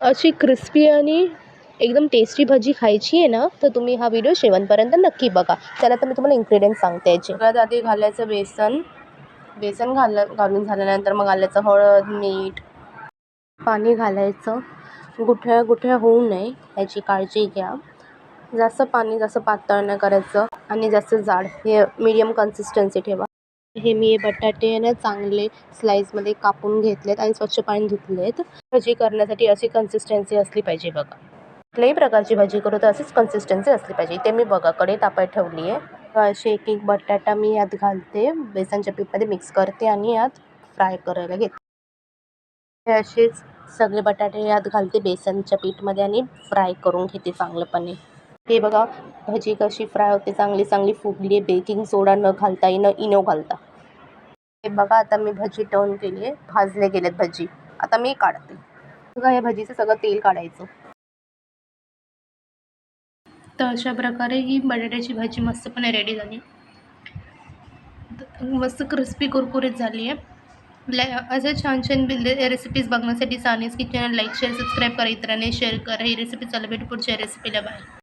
अशी क्रिस्पी आणि एकदम टेस्टी भजी खायची आहे ना, तर तुम्ही हा व्हिडिओ शेवटपर्यंत नक्की बघा. चला तर मी तुम्हाला इन्ग्रेडियंट्स सांगते याचे. सगळ्यात आधी घालायचं बेसन. बेसन घालून झाल्यानंतर मग घालायचं हळद, मीठ, पाणी घालायचं. गुठळ्या गुठळ्या होऊ नये याची काळजी घ्या. जास्त पाणी जास्त पातळ नाही करायचं आणि जास्त जाड, हे मीडियम कन्सिस्टन्सी ठेवा. हे बटाटे ना चांगले स्लाइसमध्ये कापून घेतलेत आणि स्वच्छ पाणी धुतलेत. भजी करण्यासाठी अशी कन्सिस्टन्सी असली पाहिजे बघा. कुठल्याही प्रकारची भजी करू तर अशीच कन्सिस्टन्सी असली पाहिजे. इथे मी बघा कढई तापायला ठेवली आहे. असे एक एक बटाटा मी यात घालते, बेसनच्या पीठमध्ये मिक्स करते आणि यात फ्राय करायला घेते. हे असेच सगळे बटाटे यात घालते बेसनच्या पीठमध्ये आणि फ्राय करून घेते चांगलंपणे. हे बघा भजी कशी फ्राय होते, चांगली चांगली फुगली आहे. बेकिंग सोडा न घालता इनो घालता. हे बघा आता मी भजी टर्न केली आहे, भाजले गेलेत भजी. आता मी काढते. बघा या भजीचं सगळं तेल काढायचं. तर अशा प्रकारे ही बटाट्याची भाजी मस्तपणे रेडी झाली. मस्त क्रिस्पी कुरकुरीत झाली आहे. असे छान छान रेसिपीज बघण्यासाठी Sania's kitchen like share subscribe करा, इतरांनी शेअर करा. ही रेसिपी चला भेटू पुढच्या रेसिपीला. बाय.